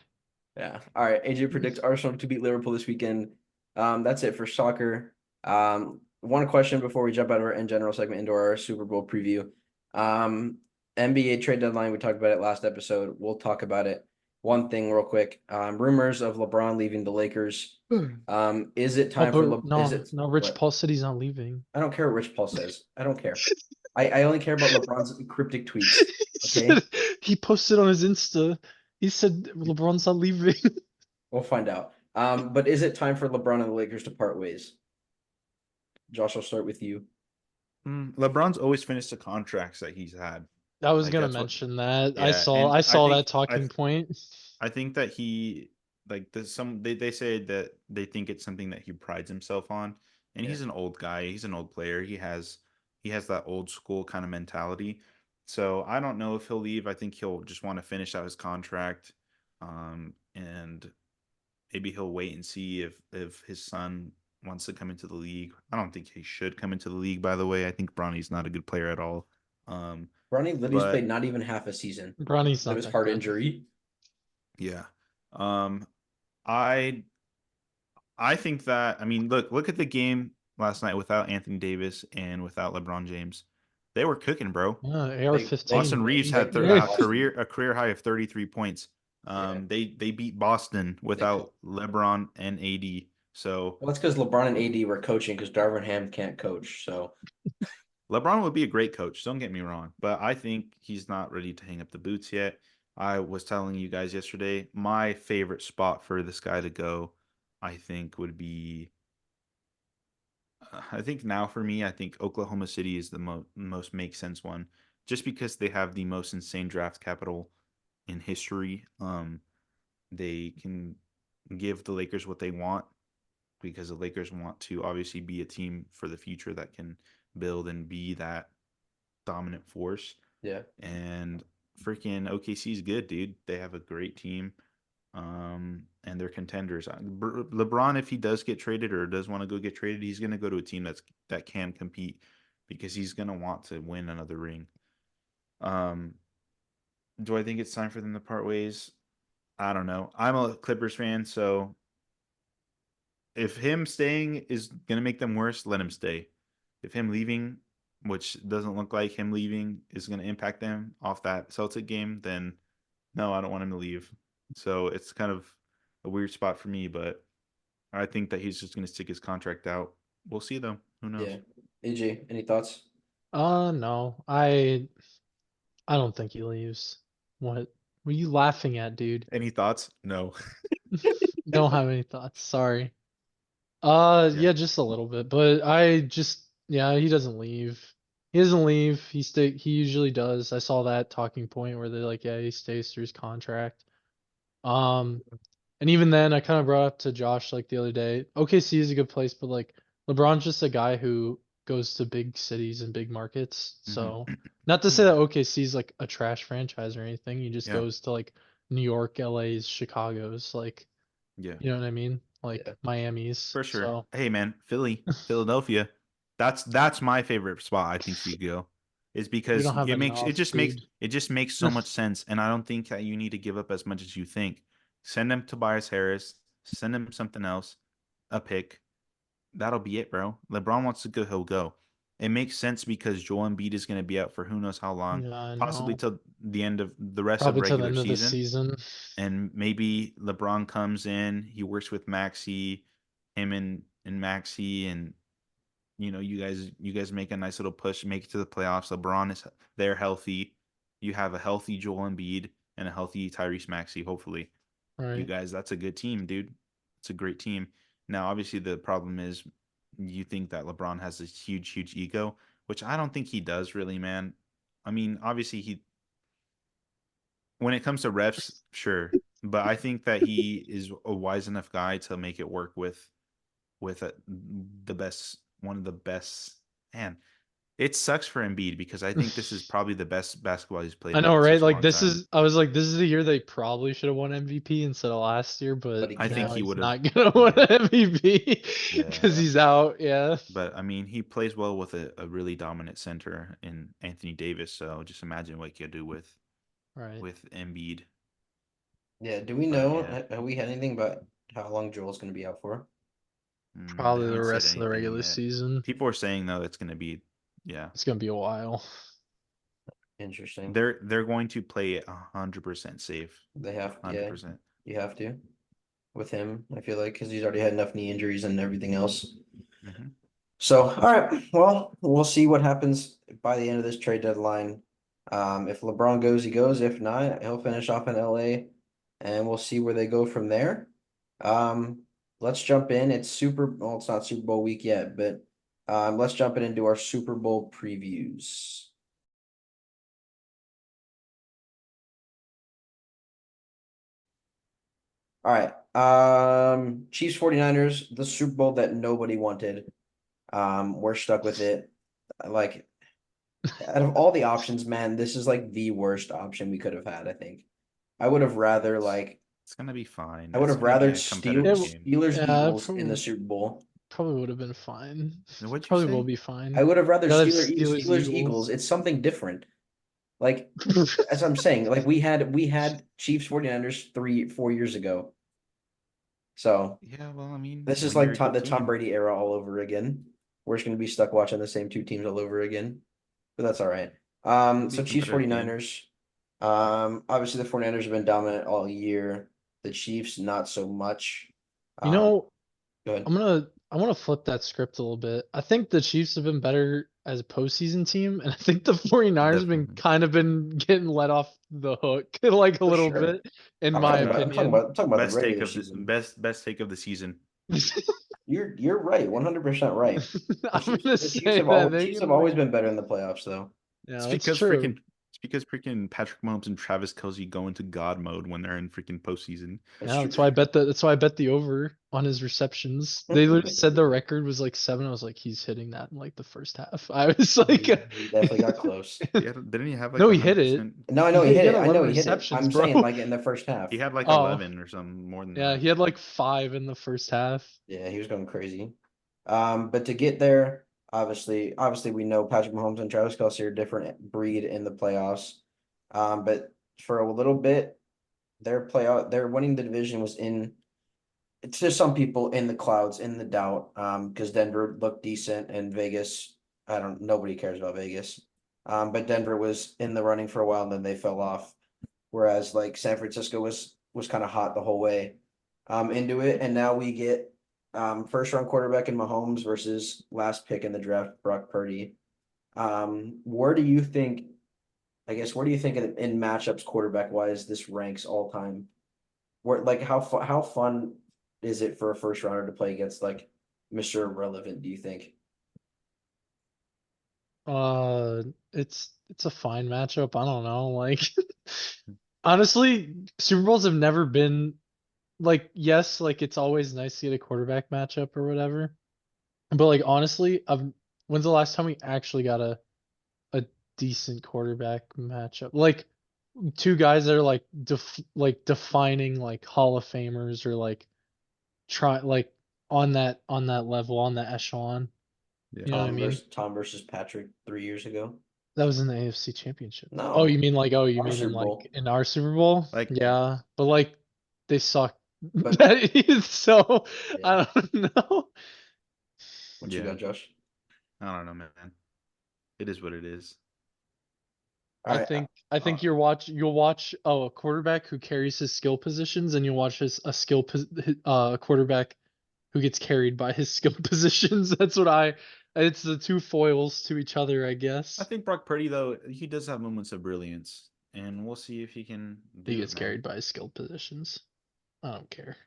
A: Yeah. All right. AJ predicts Arsenal to beat Liverpool this weekend. That's it for soccer. One question before we jump out of our in general segment into our Super Bowl preview. NBA trade deadline. We talked about it last episode. We'll talk about it. One thing real quick. Rumors of LeBron leaving the Lakers. Is it
B: Oh,
A: time for
B: but
A: Is
B: no,
A: it
B: no. Rich
A: what?
B: Paul said he's not leaving.
A: I don't care what Rich Paul says. I don't care. I only care about LeBron's cryptic tweets.
B: He
A: Okay.
B: said he posted on his Insta. He said LeBron's not leaving.
A: We'll find out. But is it time for LeBron and the Lakers to part ways? Josh, I'll start with you.
C: LeBron's always finished the contracts that he's had.
B: I was
C: Like
B: gonna
C: that's what.
B: mention that.
C: Yeah,
B: I
C: and
B: saw that talking point.
C: I think that he like they say that they think it's something that he prides himself on, and
A: Yeah.
C: he's an old guy. He's an old player. He has that old school kind of mentality. So I don't know if he'll leave. I think he'll just want to finish out his contract, and maybe he'll wait and see if his son wants to come into the league. I don't think he should come into the league. By the way, I think Bronny's not a good player at all.
A: Bronny literally's played
C: But
A: not even half a season
B: Bronny's
A: of
B: not
A: his
B: that
A: heart
B: good.
A: injury.
C: yeah, I I think that look at the game last night without Anthony Davis and without LeBron James. They were cooking, bro.
B: Yeah,
A: They
C: Austin
B: 15,
C: Reeves
B: baby.
C: had
A: cooked
C: a
A: Boston.
C: career high of 33 points.
A: Yeah,
C: They beat Boston
A: they cooked.
C: without LeBron and AD. So
A: Well, that's because LeBron and AD were coaching because Darvin Ham can't coach. So
C: LeBron would be a great coach, don't get me wrong, but I think he's not ready to hang up the boots yet. I was telling you guys yesterday, my favorite spot for this guy to go, I think would be I think now for me, I think Oklahoma City is the most make sense one, just because they have the most insane draft capital in history. They can give the Lakers what they want because the Lakers want to obviously be a team for the future that can build and be that dominant force.
A: yeah,
C: And freaking OKC is good, dude. They have a great team. And they're contenders. LeBron, if he does get traded or does want to go get traded, he's going to go to a team that can compete because he's going to want to win another ring. Um, do I think it's time for them to part ways? I don't know. I'm a Clippers fan, so if him staying is gonna make them worse, let him stay. If him leaving, which doesn't look like him leaving, is gonna impact them off that Celtic game, then no, I don't want him to leave. So it's kind of a weird spot for me, but I think that he's just gonna stick his contract out. We'll see though. Who knows?
A: Yeah. AJ, any thoughts?
B: No, I don't think he leaves. What were you laughing at, dude?
C: Any thoughts? No.
B: Don't have any thoughts. Sorry.
C: Yeah.
B: Yeah, just a little bit, but yeah, he doesn't leave. He doesn't leave. He usually does. I saw that talking point where they're like, yeah, he stays through his contract. Um, and even then, I kind of brought up to Josh like the other day. OKC is a good place, but like LeBron's just a guy who goes to big cities and big markets.
C: Mhm.
B: So not to say that OKC is like a trash franchise or anything. He just
C: Yeah.
B: goes to like New York, LA's, Chicago's, like
C: Yeah.
B: you know what I mean? Like
A: Yeah.
B: Miami's.
C: For sure.
B: So
C: Hey man, Philly, Philadelphia. That's my favorite spot I think for you to go. Is
B: we
C: because
B: don't have enough, dude.
C: it just makes so much sense. And I don't think that you need to give up as much as you think. Send him Tobias Harris, send him something else, a pick. That'll be it, bro. LeBron wants to go, he'll go. It makes sense because Joel Embiid is going to be out for who knows how long,
B: Yeah, I
C: possibly
B: know.
C: till the end of the rest of
B: Probably till the
C: regular
B: end of the
C: season.
B: season.
C: And maybe LeBron comes in, he works with Maxi, him and Maxi, and you guys make a nice little push, make it to the playoffs. LeBron is there healthy. You have a healthy Joel Embiid and a healthy Tyrese Maxey. Hopefully, you
B: Right.
C: guys, that's a good team, dude. It's a great team. Now, obviously, the problem is you think that LeBron has this huge, huge ego, which I don't think he does really, man. I mean, obviously, when it comes to refs, sure, but I think that he is a wise enough guy to make it work with the best, one of the best. Man, it sucks for Embiid because I think this is probably the best basketball he's played
B: I
C: in
B: know, right?
C: such a
B: Like
C: long time.
B: I was like, this is the year they probably should have won MVP instead of last year,
A: But
B: but
A: he
C: I think
B: now
A: can't.
C: he
B: he's
C: would have,
B: not gonna win
C: yeah,
B: MVP because
C: yeah.
B: he's out. Yeah.
C: But I mean, he plays well with a really dominant center in Anthony Davis. So just imagine what he could do
B: Right.
C: with Embiid.
A: Yeah. Do we
C: But
A: know?
C: yeah,
A: Have we had anything about how long Joel's going to be out for?
C: They
B: Probably the
C: haven't said
B: rest of the
C: anything
B: regular
C: yet.
B: season.
C: People are saying though it's going to be, yeah,
B: It's gonna be a while.
A: Interesting.
C: they're going to play 100% safe,
A: They have,
C: hundred
A: yeah,
C: percent.
A: you have to with him. I feel like because he's already had enough knee injuries and everything else.
C: Mm-hmm.
A: So, all right, well, we'll see what happens by the end of this trade deadline. If LeBron goes, he goes. If not, he'll finish off in LA, and we'll see where they go from there. Um, let's jump in. Well, it's not Super Bowl week yet, but let's jump in and do our Super Bowl previews. All right. Chiefs 49ers, the Super Bowl that nobody wanted. We're stuck with it. Like out of all the options, man, this is like the worst option we could have had, I think. I would have rather like
C: It's going to be fine.
A: I would
C: It's
A: have
C: going to be
A: rather
C: a
B: It,
C: competitive
A: Steelers
C: game.
A: Steelers
B: yeah,
A: Eagles in the Super Bowl.
B: probably would have been fine.
C: What'd you
B: Probably will
C: say?
B: be fine.
A: I would have rather
B: Rather
A: Steelers
B: Steelers
A: Eagles.
B: Eagles.
A: It's something different. Like as I'm saying, like we had Chiefs 49ers 3 4 years ago. So
C: Yeah, well, I mean,
A: this is
C: when you're
A: like
C: a good
A: The Tom
C: team,
A: Brady era all over again. We're just gonna be stuck watching the same two teams all over again. But that's all right.
C: it'll be
A: So
C: a
A: Chiefs
C: competitive game.
A: 49ers. Obviously the 49ers have been dominant all year. The Chiefs not so much.
B: You
A: Um,
B: know,
A: go ahead.
B: I want to flip that script a little bit. I think the Chiefs have been better as a postseason team, and I think the 49ers have been
C: Definitely.
B: kind of been getting let off the hook like a
A: For
B: little
A: sure.
B: bit, in
C: Oh
B: my
C: yeah.
B: opinion.
A: I'm talking about the
C: Best take
A: regular
C: of the
A: season.
C: best take of the season.
A: You're right, 100% right.
B: I'm gonna say that they're
A: Chiefs have
B: gonna
A: always
B: win.
A: been better in the playoffs though.
B: Yeah,
C: It's
B: that's
C: because
B: true.
C: freaking Patrick Mahomes and Travis Kelsey go into God mode when they're in freaking postseason.
A: That's
B: Yeah,
A: true.
B: that's why I bet the over on his receptions. They literally said the record was like 7. I was like, he's hitting that in like the first half. I was like,
A: He definitely got close.
C: Didn't he have like
B: no,
C: a
B: he
C: hundred
B: hit it.
C: percent?
A: No, I know he hit
B: He had
A: it. I
B: 11
A: know he hit it.
B: receptions,
A: I'm
B: bro.
A: saying like in the first half.
C: He had like
B: Oh,
C: 11 or something more than
B: yeah,
C: that.
B: he had like 5 in the first half.
A: Yeah, he was going crazy. But to get there, obviously we know Patrick Mahomes and Travis Kelce are a different breed in the playoffs. But for a little bit, their winning the division was in, it's just some people in the clouds, in the doubt, because Denver looked decent and Vegas, nobody cares about Vegas. But Denver was in the running for a while and then they fell off. Whereas like San Francisco was kind of hot the whole way into it. And now we get first round quarterback in Mahomes versus last pick in the draft, Brock Purdy. Where do you think, where do you think in matchups quarterback wise this ranks all time? Where like how fun is it for a first rounder to play against like Mr. Irrelevant, do you think?
B: It's a fine matchup. I don't know. Like honestly, Super Bowls have never been like, yes, like it's always nice to get a quarterback matchup or whatever. But like honestly, when's the last time we actually got a decent quarterback matchup? Like two guys that are like defining like Hall of Famers or like try like on that level, on that echelon.
C: Yeah.
B: You know what I mean?
A: Tom versus Patrick 3 years ago.
B: That was in the AFC Championship. Oh,
A: No,
B: you mean like
A: our
B: in
A: Super
B: like
A: Bowl.
B: in our Super Bowl?
C: Like,
B: Yeah, but like they suck.
A: But
B: That is so
A: yeah,
B: I don't know.
A: what you
C: yeah,
A: got, Josh?
C: I don't know, man. It is what it is.
A: All right,
B: I think you'll watch a quarterback who carries his skill positions and you'll watch quarterback who gets carried by his skill positions. It's the two foils to each other, I
C: I
B: guess.
C: think Brock Purdy though, he does have moments of brilliance, and we'll see if he can
B: He
C: do it,
B: gets
C: man.
B: carried by his skill positions. I don't care.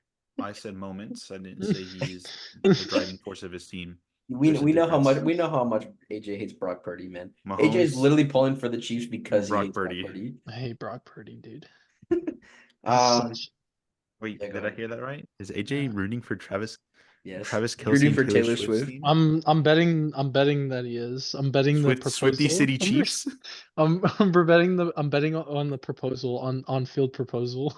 C: I said moments. I didn't say he's the driving force of his team.
A: we
C: There's a
A: we know how much
C: difference.
A: AJ hates Brock Purdy, man. AJ is
C: Mahomes,
A: literally pulling for the Chiefs because he
C: Brock
A: hates Brock
C: Purdy.
A: Purdy.
B: I hate Brock Purdy, dude. He's
A: Um,
B: such
C: Wait,
A: yeah, go
C: did I
A: ahead.
C: hear that right? Is
B: yeah.
C: AJ rooting for
A: Yes,
C: Travis
A: you're
C: Kelsey
A: rooting
C: and
A: for
C: Taylor
A: Taylor
C: Swift's
A: Swift.
C: team?
B: I'm betting that he is. I'm betting the
C: Swifty
B: proposal.
C: City Chiefs?
B: I'm betting on the proposal on field proposal.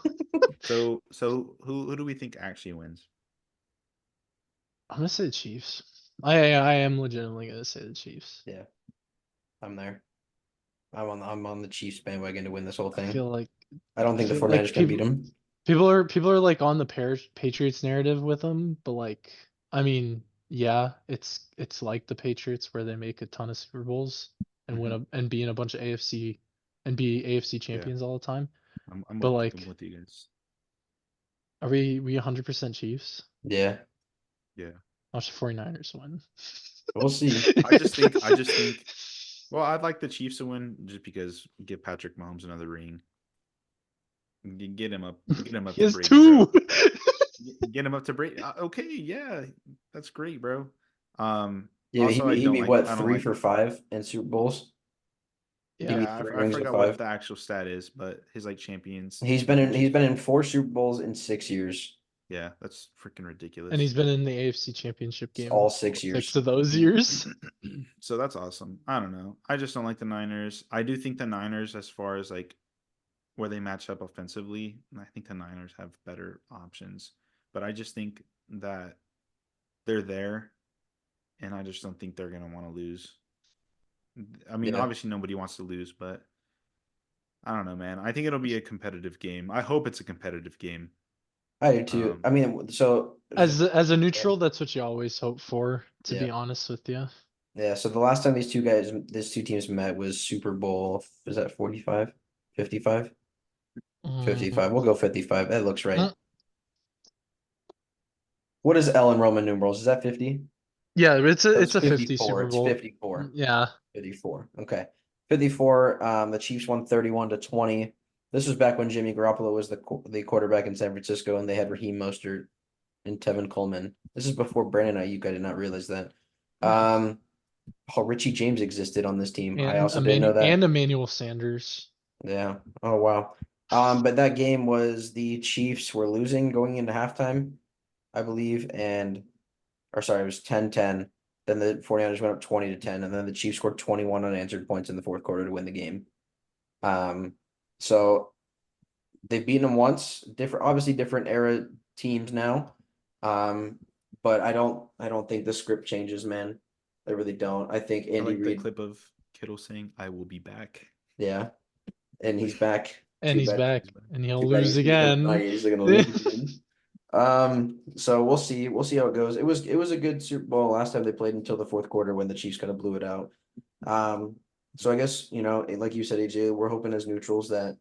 C: So who do we think actually wins?
B: I'm gonna say the Chiefs. I am legitimately gonna say the Chiefs.
A: Yeah, I'm there. I'm on the Chiefs bandwagon to win this whole
B: I
A: thing.
B: feel like
A: I don't
B: I
A: think the
B: feel
A: 49ers
B: like
A: can beat them.
B: people are like on the Patriots narrative with them, but like I mean, yeah, it's like the Patriots where they make a ton of Super Bowls and
C: Mhm.
B: and be in a bunch of and be AFC
C: Yeah,
B: champions all the time.
C: I'm
B: But
C: I'm
B: like,
C: with you guys.
B: are we 100% Chiefs?
A: Yeah,
C: Yeah.
B: Watch the 49ers win.
A: we'll see.
C: I just think well, I'd like the Chiefs to win just because give Patrick Mahomes another ring. Get him up
B: He
C: to
B: has
C: Brady, bro.
B: two.
C: Get him up to Brady. Okay, yeah, that's great, bro.
A: Yeah,
C: Also,
A: he beat what
C: I don't
A: three
C: like.
A: for five in Super Bowls. Give
B: Yeah.
A: me
C: Yeah,
A: three
C: I
A: rings of
C: forgot what
A: five.
C: the actual stat is, but his like
A: He's
C: championship.
A: been in four Super Bowls in 6 years.
C: Yeah, that's freaking
B: And
C: ridiculous.
B: he's been in the AFC Championship
A: It's
B: game
A: all 6 years.
B: 6 of those years.
C: So that's awesome. I don't know. I just don't like the Niners. I do think the Niners, as far as like where they match up offensively, I think the Niners have better options. But I just think that they're there, and I just don't think they're gonna want to lose. I mean,
A: Yeah,
C: obviously nobody wants to lose, but I don't know, man. I think it'll be a competitive game. I hope it's a competitive game.
A: I do too.
C: Um,
A: I mean, so
B: As a neutral, that's what you always hope for, to
A: yeah,
B: be honest with you.
A: yeah. So the last time these two teams met was Super Bowl. Was that 45? 55? 55.
B: Mm,
A: We'll go 55. That looks right.
B: mm,
A: What is L in Roman numerals? Is that 50?
B: yeah,
A: So
B: it's
A: it's
B: a 50
A: 54.
B: Super
A: It's
B: Bowl.
A: 54.
B: Yeah.
A: 54. Okay. 54. The Chiefs won 31-20. This was back when Jimmy Garoppolo was the quarterback in San Francisco and they had Raheem Mostert and Tevin Coleman. This is before Brandon Ayuk. I did not realize that. Um, oh, Richie James existed on this team. I also didn't know that.
B: And Emmanuel Sanders.
A: Yeah. Oh wow. But that game was the Chiefs were losing going into halftime, I believe, and or sorry, it was 10-10. Then the 49ers went up 20-10, and then the Chiefs scored 21 unanswered points in the fourth quarter to win the game. So they've beaten them once, obviously different era teams now. But I don't think the script changes, man. I really don't. I think
C: I
A: Andy
C: like the
A: Reid,
C: clip of Kittle saying, "I will be back."
A: yeah, and he's back.
B: And
A: Too
B: he's
A: bad.
B: back, and he'll
A: Too bad
B: lose
A: he's gonna
B: again.
A: he's gonna lose again. So we'll see. We'll see how it goes. It was a good Super Bowl last time they played until the fourth quarter when the Chiefs kind of blew it out. So I guess, like you said, AJ, we're hoping as neutrals that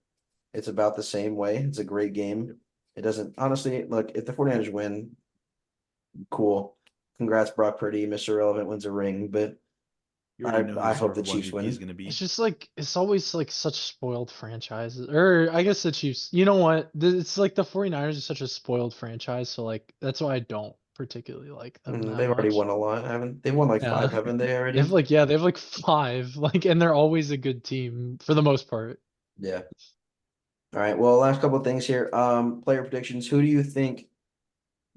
A: it's about the same way. It's a great game. It doesn't honestly look if the 49ers win, cool. Congrats, Brock Purdy, Mr. Relevant wins a ring, but
C: You already know who
A: I hope
C: Super
A: the
C: Bowl
A: Chiefs
C: MVP is
A: win.
C: going to be.
B: It's just like it's always like such spoiled franchises. Or I guess the Chiefs. You know what? It's like the 49ers are such a spoiled franchise, so like that's why I don't particularly like them that
A: They've already
B: much.
A: won a lot, haven't they? Won like
B: Yeah.
A: five, haven't they
B: They
A: already?
B: have like they have like 5, like, and they're always a good team for the most part.
A: Yeah. All right. Well, last couple of things here. Player predictions. Who do you think?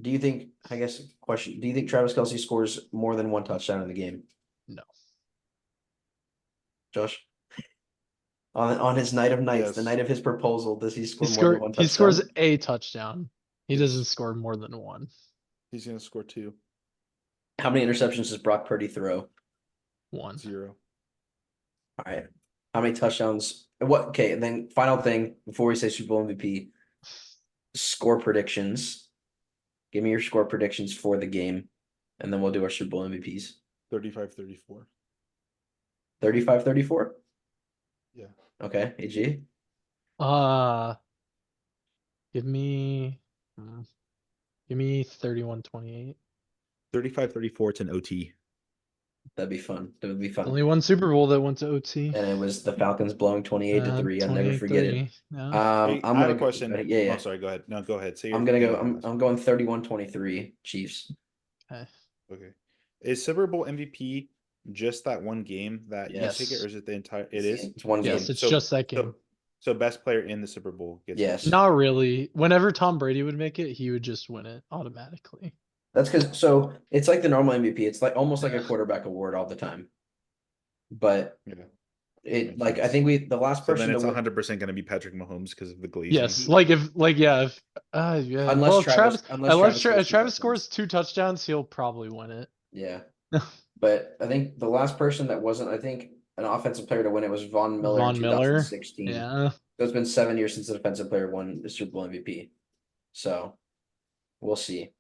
A: Do you think? I guess question. Do you think Travis Kelce scores more than one touchdown in the game?
B: No.
A: Josh, on his night of nights, the
C: Yes.
A: night of his proposal, does he score more than one
B: He scores
A: touchdown?
B: a touchdown. He
C: Yes.
B: doesn't score more than one.
C: He's going to score 2.
A: How many interceptions does Brock Purdy throw?
B: 1.
C: 0.
A: All right. How many touchdowns? What? Okay. And then final thing before we say Super Bowl MVP, score predictions. Give me your score predictions for the game, and then we'll do our Super Bowl MVPs.
C: 35-34.
A: 35-34?
C: Yeah.
A: Okay, AG.
B: Give me 31-28.
C: 35-34. It's an OT.
A: That'd be fun. That would be fun.
B: Only one Super Bowl that went to OT.
A: And it was the Falcons blowing 28-3. I'll never forget it.
B: 28-3. Yeah.
C: Hey,
A: I'm
C: I have
A: gonna
C: a question.
A: Yeah, yeah.
C: Oh, sorry. Go ahead. No, go ahead. Say
A: I'm
C: your
A: gonna
C: thing
A: go.
C: and then
A: I'm going 31-23 Chiefs.
B: Okay.
C: Okay. Is Super Bowl MVP just that one game that you take it,
B: Yes.
C: or is it the entire? It is.
A: It's one
B: Yes,
A: game.
B: it's just that game.
C: So best player in the Super Bowl gets
A: Yes.
C: it.
B: Not really. Whenever Tom Brady would make it, he would just win it automatically.
A: That's because it's like the normal MVP. It's like almost like a
B: Yeah.
A: quarterback award all the time. But
C: Yeah.
A: it
C: Makes
A: like I
C: sense.
A: think the last
C: So
A: person
C: then it's
A: to win,
C: 100% going to be Patrick Mahomes because of the glazing.
B: Yes, like if yeah.
A: unless
B: Well,
A: Travis
B: unless
A: scores two
B: Travis
A: touchdowns.
B: scores 2 touchdowns, he'll probably win it.
A: Yeah. But I think the last person that wasn't, I think, an offensive player to win it was Von Miller in
B: Von Miller.
A: 2016.
B: Yeah.
A: So it's been 7 years since a defensive player won the Super Bowl MVP. So we'll see.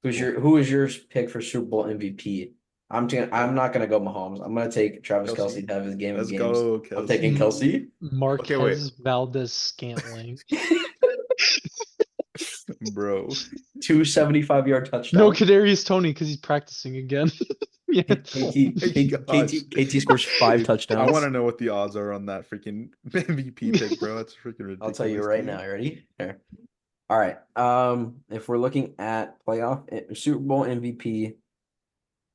A: Who is your pick for Super Bowl MVP? I'm not gonna go Mahomes. I'm gonna take Travis Kelce to have his game of
C: Let's
A: games.
C: go,
A: I'm
C: Kelce.
A: taking Kelce.
B: Marquez
C: wait.
B: Valdez-Scantling.
C: Bro.
A: 275-yard touchdown.
B: No, Kadarius Toney because he's practicing again. Yeah.
A: KT scores 5 touchdowns.
C: I want to know what the odds are on that freaking MVP pick, bro. That's freaking ridiculous.
A: I'll tell you right now. You ready? Here. All right. If we're looking at Super Bowl MVP,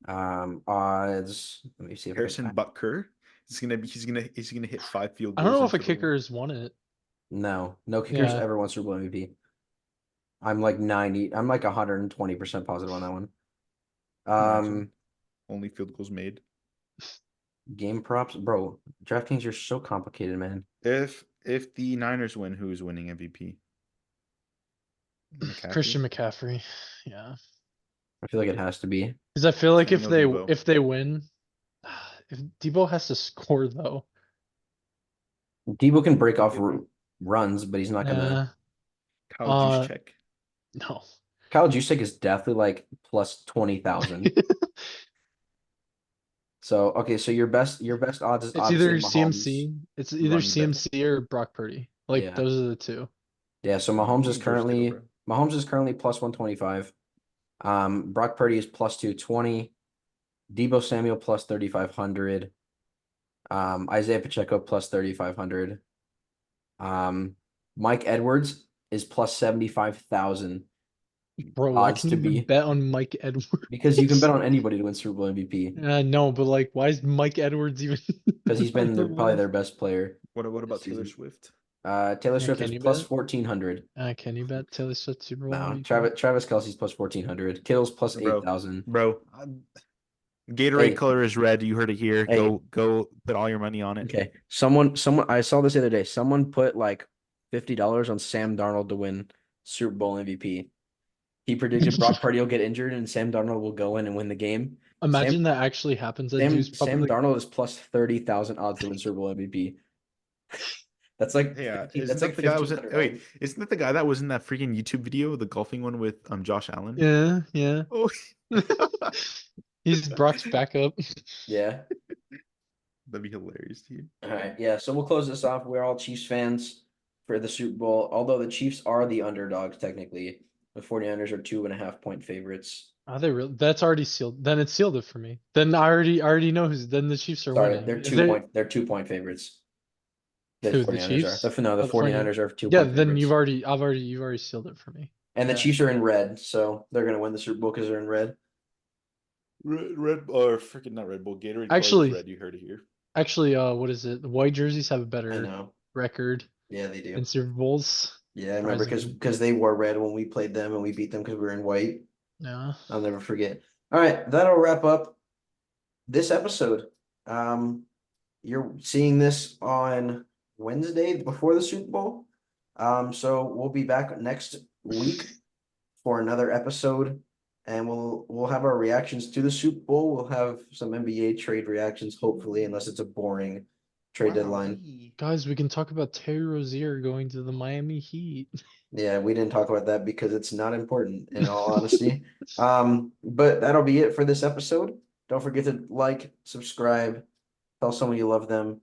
A: odds. Let me see if
C: Harrison Butker. He's gonna hit 5 field goals.
B: I don't know if a
C: into the-
B: kicker has won it.
A: No kickers
B: Yeah.
A: ever won Super Bowl MVP. I'm like 120% positive on that one.
C: Imagine. Only field goals made.
A: Game props, bro. DraftKings, you're so complicated, man.
C: If the Niners win, who's winning MVP? McCaffrey?
B: Christian McCaffrey. Yeah.
A: I feel like it has to be.
B: Because I feel like
C: Daniel Debo.
B: if they win, if Debo has to score though.
A: Debo can break off runs, but he's not gonna.
C: Kyle Juszczyk.
B: No.
A: Kyle Juszczyk is definitely like plus 20,000. So okay, so your best odds is
B: It's
A: obviously
B: either
A: Mahomes.
B: CMC. It's either
C: running back.
B: CMC or Brock Purdy. Like
A: Yeah.
B: those are the two.
A: Yeah, so Mahomes is
C: Verse
A: currently
C: Taylor,
A: plus 125. Brock Purdy is plus 220. Debo Samuel plus 3,500. Isaiah Pacheco plus 3,500. Mike Edwards is plus 75,000
B: Bro, why
A: odds
B: can
A: to
B: you even
A: be
B: bet on Mike Edwards?
A: because you can bet on anybody to win Super Bowl MVP
B: No, but like, why is Mike Edwards even?
A: because he's been
B: number
A: probably
B: one?
A: their best player.
C: What about
A: this
C: Taylor
A: season.
C: Swift?
A: Taylor Swift
B: can
A: is
B: you
A: plus
B: bet?
A: 1,400.
B: Can you bet Taylor Swift Super Bowl?
A: No,
B: MVP?
A: Travis Kelce's plus 1,400. Kittle's plus
C: Bro.
A: 8,000.
C: Bro, Gatorade
A: Hey.
C: color is red. You heard it here.
A: Hey.
C: Go put all your money on it.
A: Okay. Someone I saw this the other day. Someone put like $50 on Sam Darnold to win Super Bowl MVP. He predicted Brock Purdy will get injured and Sam Darnold will go in and win the game.
B: Imagine that actually happens. That
A: Sam
B: dude's probably
A: Darnold is plus 30,000 odds to win Super Bowl MVP. That's like
C: Yeah,
A: 50,
C: isn't
A: that's
C: that
A: like
C: the guy that was in,
A: $1,500.
C: isn't that the guy that was in that freaking YouTube video, the golfing one with Josh Allen?
B: Yeah, yeah.
C: Oh,
B: He's Brock's backup.
A: Yeah.
C: that'd be hilarious, dude.
A: All right. Yeah. So we'll close this off. We're all Chiefs fans for the Super Bowl. Although the Chiefs are the underdogs, technically. The 49ers are 2.5 point favorites.
B: Are they real? That's already sealed. Then it's sealed it for me. Then I already know who's. Then the Chiefs are
A: Sorry,
B: winning.
A: they're
B: If they
A: 2 point favorites. The
B: who the
A: 49ers are.
B: Chiefs?
A: No, the
B: Oh, the 49.
A: 49ers are 2
B: Yeah,
A: point
B: then
A: favorites.
B: you've already sealed it for me.
A: And the
B: Yeah.
A: Chiefs are in red, so they're gonna win the Super Bowl because they're in red.
C: Red or freaking not Red Bull, Gatorade color is
B: Actually,
C: red. You heard it here.
B: what is it? The white jerseys have a
A: I
B: better
A: know.
B: record
A: Yeah, they do.
B: in Super Bowls.
A: Yeah, I remember
B: Surprisingly.
A: because they wore red when we played them and we beat them because we were in white.
B: Yeah.
A: I'll never forget. All right, that'll wrap up this episode. You're seeing this on Wednesday before the Super Bowl. So we'll be back next week for another episode, and we'll have our reactions to the Super Bowl. We'll have some NBA trade reactions, hopefully, unless it's a boring trade deadline.
B: Guys, we can talk about Terry Rozier going to the Miami Heat.
A: Yeah, we didn't talk about that because it's not important, in all honesty. But that'll be it for this episode. Don't forget to like, subscribe, tell someone you love them.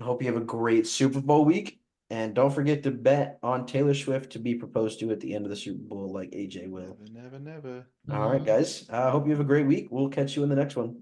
A: I hope you have a great Super Bowl week. And don't forget to bet on Taylor Swift to be proposed to at the end of the Super Bowl, like AJ will.
C: Never, never, never.
A: All right, guys. I hope you have a great week. We'll catch you in the next one.